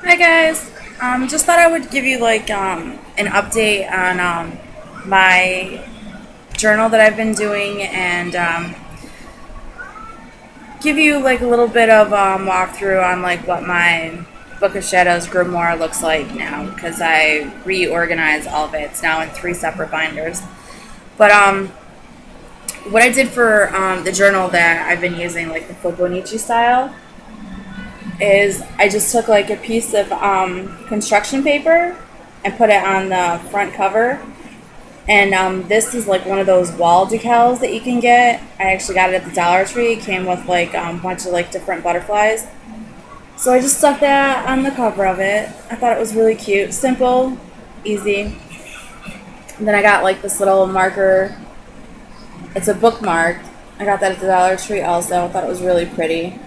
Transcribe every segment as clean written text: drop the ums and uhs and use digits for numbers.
Hi guys. Just thought I would give you like an update on my journal that I've been doing and give you like a little bit of walkthrough on like what my Book of Shadows grimoire looks like now because I reorganized all of it. It's now in three separate binders. But what I did for the journal that I've been using, like the Fobonichi style, is I just took like a piece of construction paper and put it on the front cover. And this is like one of those wall decals that you can get. I actually got it at the Dollar Tree. It came with like a bunch of like different butterflies. So I just stuck that on the cover of it. I thought it was really cute, simple, easy. And then I got like this little marker. It's a bookmark. I got that at the Dollar Tree also. I thought it was really pretty.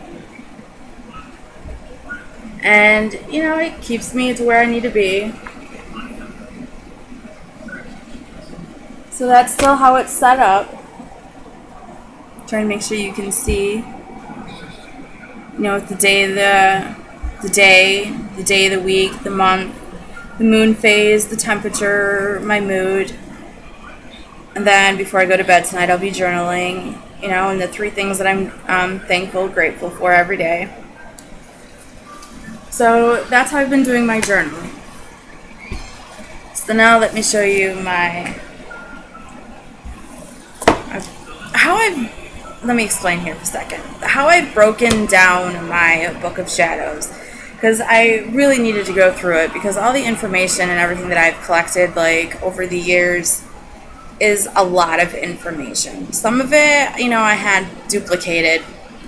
And, you know, it keeps me to where I need to be. So that's still how it's set up. Trying to make sure you can see. You know, the day, the day, the week, the month, the moon phase, the temperature, my mood. And then before I go to bed tonight, I'll be journaling, you know, and the three things that I'm thankful, grateful for every day. So that's how I've been doing my journal. So now let me show you let me explain here for a second. How I've broken down my Book of Shadows. Because I really needed to go through it because all the information and everything that I've collected like over the years is a lot of information. Some of it, you know, I had duplicated,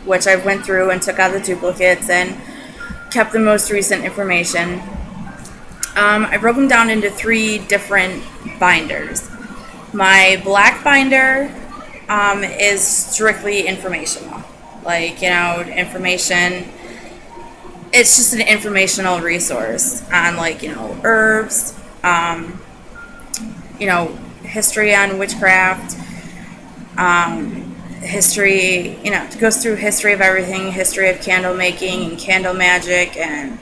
which I went through and took out the duplicates and kept the most recent information. I broke them down into three different binders. My black binder is strictly informational. Like, you know, information, it's just an informational resource on like, you know, herbs, you know, history on witchcraft, history, you know, it goes through history of everything, history of candle making and candle magic and,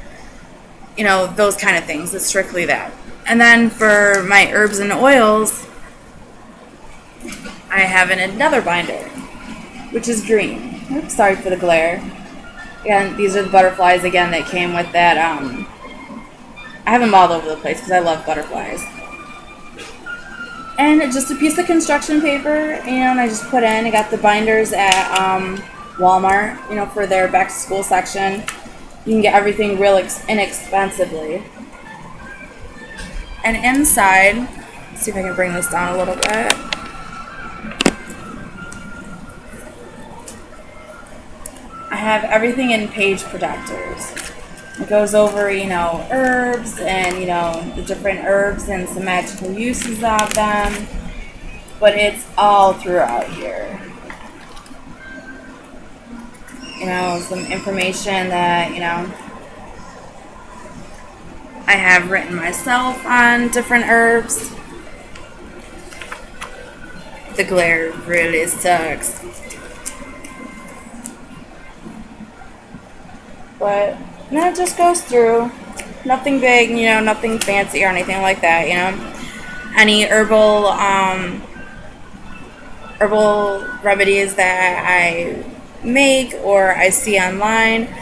you know, those kind of things. It's strictly that. And then for my herbs and oils, I have another binder, which is green. Oops, sorry for the glare. Again, these are the butterflies again that came with that. I have them all over the place because I love butterflies. And just a piece of construction paper, and I just put in. I got the binders at Walmart, you know, for their back to school section. You can get everything real inexpensively. And inside, let's see if I can bring this down a little bit. I have everything in page protectors. It goes over, you know, herbs and, you know, the different herbs and some magical uses of them. But it's all throughout here. You know, some information that, you know, I have written myself on different herbs. The glare really sucks. But no, it just goes through. Nothing big, you know, nothing fancy or anything like that, you know. Any herbal remedies that I make or I see online,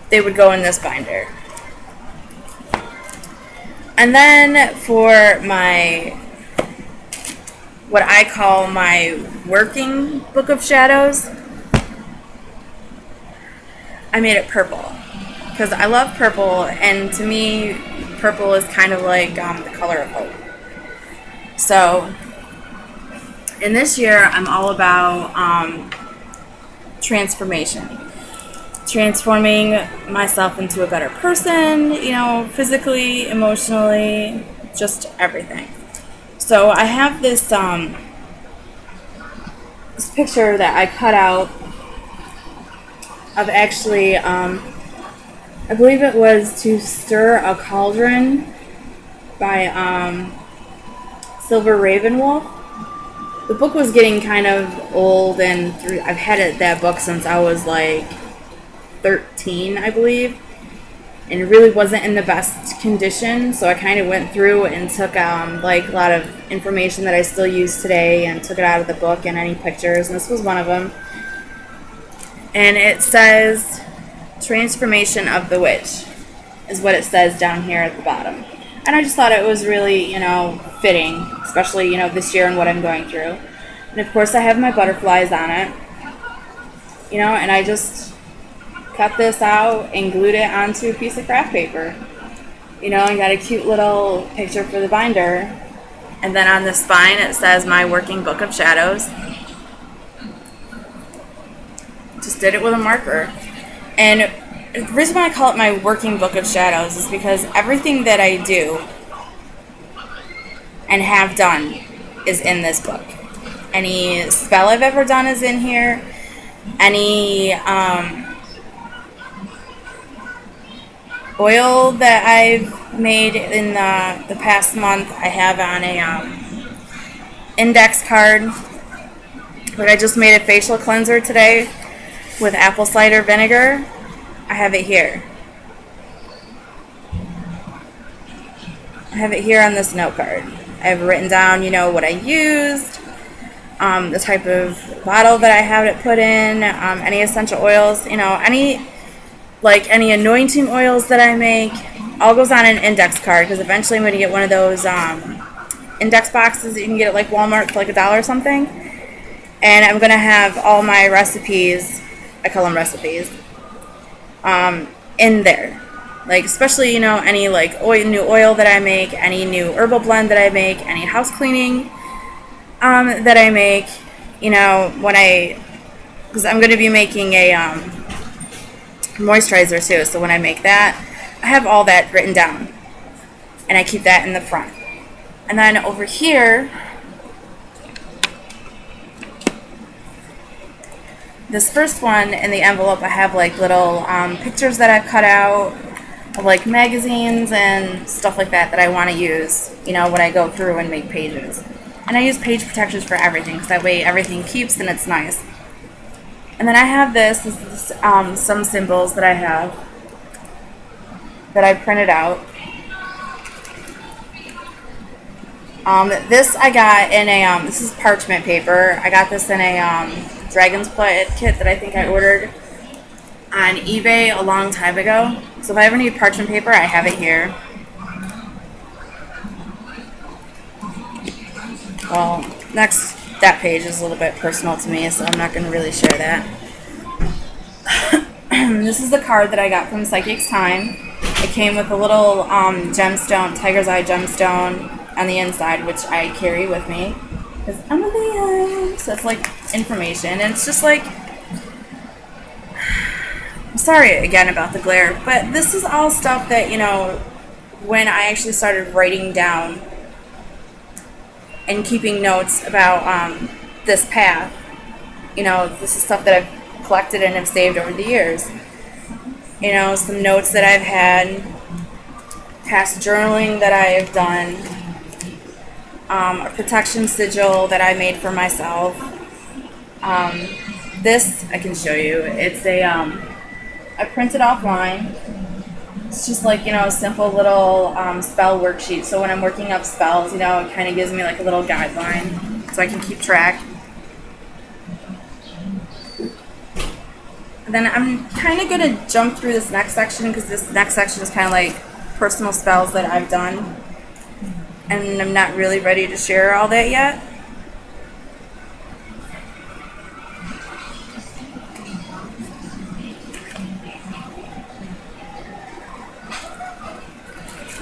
they would go in this binder. And then for my, what I call my working Book of Shadows, I made it purple because I love purple, and to me, purple is kind of like the color of hope. So, in this year, I'm all about transformation, transforming myself into a better person, you know, physically, emotionally, just everything. So I have this this picture that I cut out of actually, I believe it was To Stir a Cauldron by Silver Ravenwolf. The book was getting kind of old, and I've had that book since I was like 13, I believe. and it really wasn't in the best condition. So I kind of went through and took like a lot of information that I still use today and took it out of the book and any pictures, and this was one of them. And it says Transformation of the Witch is what it says down here at the bottom. And I just thought it was really, fitting, especially, this year and what I'm going through. And of course I have my butterflies on it, and I just cut this out and glued it onto a piece of craft paper. I got a cute little picture for the binder. And then on the spine it says My Working Book of Shadows. Just did it with a marker. And the reason why I call it My Working Book of Shadows is because everything that I do and have done is in this book. Any spell I've ever done is in here. Any oil that I've made in the past month, I have on a index card. Like I just made a facial cleanser today with apple cider vinegar. I have it here. I have it here on this note card. I have written down, what I used, the type of bottle that I have it put in, any essential oils, any anointing oils that I make, all goes on an index card, because eventually I'm going to get one of those index boxes that you can get at like Walmart for like $1 or something. And I'm going to have all my recipes, I call them recipes, in there. Like, especially, any like new oil that I make, any new herbal blend that I make, any house cleaning that I make, because I'm going to be making a moisturizer too. So when I make that, I have all that written down, and I keep that in the front. And then over here, this first one in the envelope, I have like little pictures that I've cut out of like magazines and stuff like that I want to use, when I go through and make pages. And I use page protectors for everything, because that way everything keeps and it's nice. And then I have this is some symbols that I have that I printed out. This I got in a, this is parchment paper. I got this in a Dragon's Blood kit that I think I ordered on eBay a long time ago. So if I ever need parchment paper, I have it here. Well, that page is a little bit personal to me, so I'm not going to really share that. This is the card that I got from Psychic's Time. It came with a little gemstone, tiger's eye gemstone on the inside, which I carry with me because I'm a Leo. So it's like information, and it's just like, I'm sorry again about the glare, but this is all stuff that, when I actually started writing down and keeping notes about this path, this is stuff that I've collected and have saved over the years. Some notes that I've had, past journaling that I have done, a protection sigil that I made for myself. This I can show you. It's I printed offline. It's just like, a simple little spell worksheet. So when I'm working up spells, it kind of gives me like a little guideline so I can keep track. And then I'm kind of going to jump through this next section, because this next section is kind of like personal spells that I've done. And I'm not really ready to share all that yet.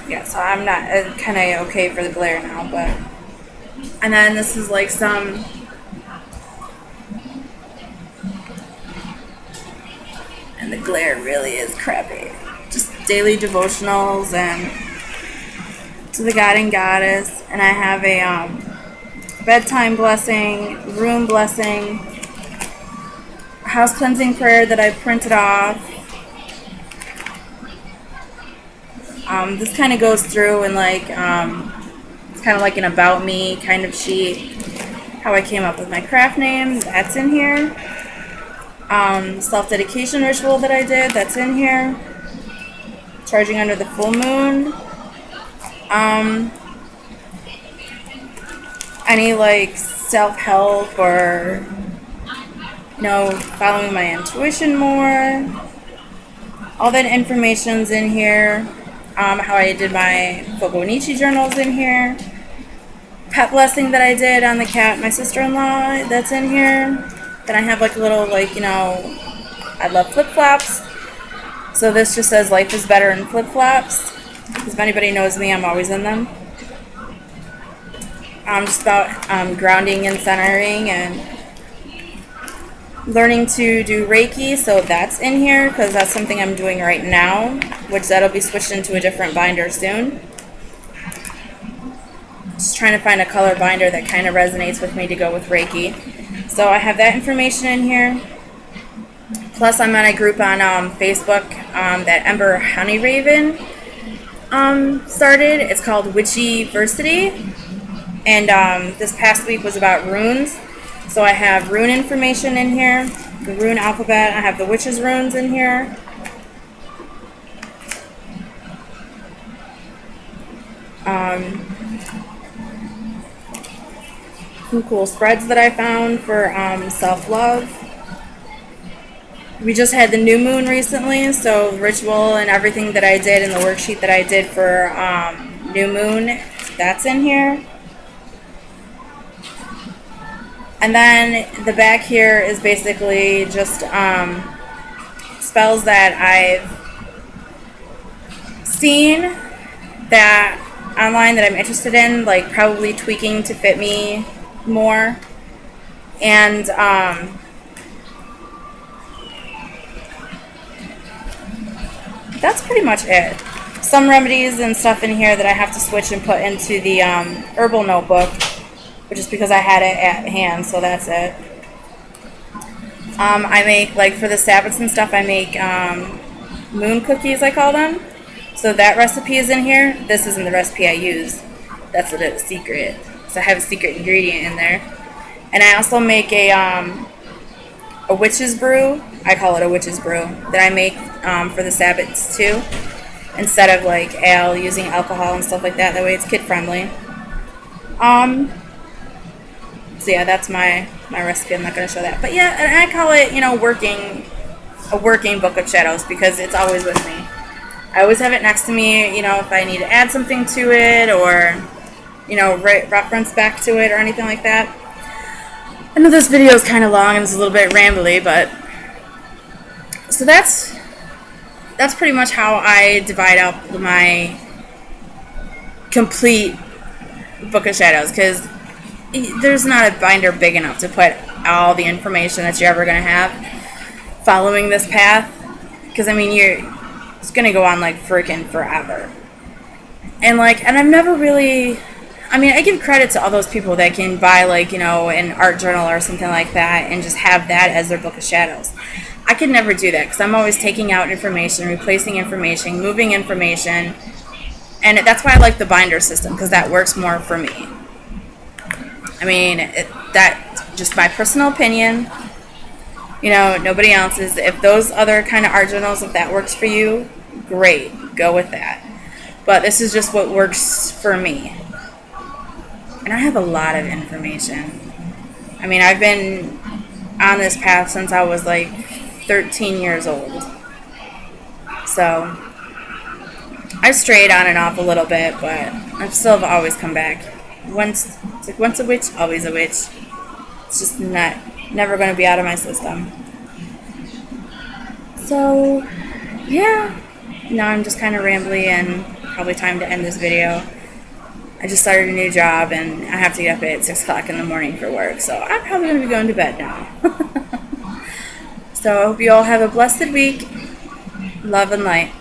Yeah, so I'm not kind of okay for the glare now, but. And then this is like some. And the glare really is crappy. Just daily devotionals and to the God and Goddess. And I have a bedtime blessing, room blessing, house cleansing prayer that I printed off. This kind of goes through and like, it's kind of like an about me kind of sheet. How I came up with my craft name, that's in here. Self-dedication ritual that I did, that's in here. charging under the full moon. Any like self-help or following my intuition more. All that information's in here. How I did my Fobonichi journals in here. Pet blessing that I did on the cat, my sister-in-law, that's in here. Then I have like a little I love flip-flops. So this just says life is better in flip-flops. Because if anybody knows me, I'm always in them. Just about grounding and centering and learning to do Reiki, so that's in here because that's something I'm doing right now, which that'll be switched into a different binder soon. Just trying to find a color binder that kind of resonates with me to go with Reiki. So I have that information in here. Plus I'm on a group on Facebook that Ember Honeyraven started. It's called Witchyversity. And this past week was about runes. So I have rune information in here, the rune alphabet. I have the witches' runes in here. Some cool spreads that I found for self-love. We just had the new moon recently, so ritual and everything that I did and the worksheet that I did for new moon, that's in here. And then the back here is basically just spells that I've seen that online that I'm interested in, like probably tweaking to fit me more. And that's pretty much it. Some remedies and stuff in here that I have to switch and put into the herbal notebook, which is because I had it at hand, so that's it. I make, like for the Sabbats and stuff, I make moon cookies, I call them. So that recipe is in here. This isn't the recipe I use. That's a secret. So I have a secret ingredient in there. And I also make a witch's brew. I call it a witch's brew that I make for the Sabbats too. Instead of like ale, using alcohol and stuff like that. That way it's kid friendly. So yeah, that's my recipe. I'm not going to show that. But yeah, and I call it, a working book of shadows because it's always with me. I always have it next to me, if I need to add something to it or, reference back to it or anything like that. I know this video is kind of long and it's a little bit rambly, but so that's pretty much how I divide up my complete book of shadows, because there's not a binder big enough to put all the information that you're ever going to have following this path, because it's going to go on like freaking forever. And I've never really, I give credit to all those people that can buy an art journal or something like that and just have that as their book of shadows. I could never do that because I'm always taking out information, replacing information, moving information, and that's why I like the binder system, because that works more for me. That's just my personal opinion. Nobody else's. If those other kind of art journals, if that works for you, great, go with that. But this is just what works for me. And I have a lot of information. I've been on this path since I was 13 years old. So I strayed on and off a little bit, but I've still always come back. Once a witch, always a witch. It's just never going to be out of my system. So, yeah. Now I'm just kind of rambly and probably time to end this video. I just started a new job and I have to get up at 6 o'clock in the morning for work. So I'm probably going to be going to bed now. So I hope you all have a blessed week. Love and light.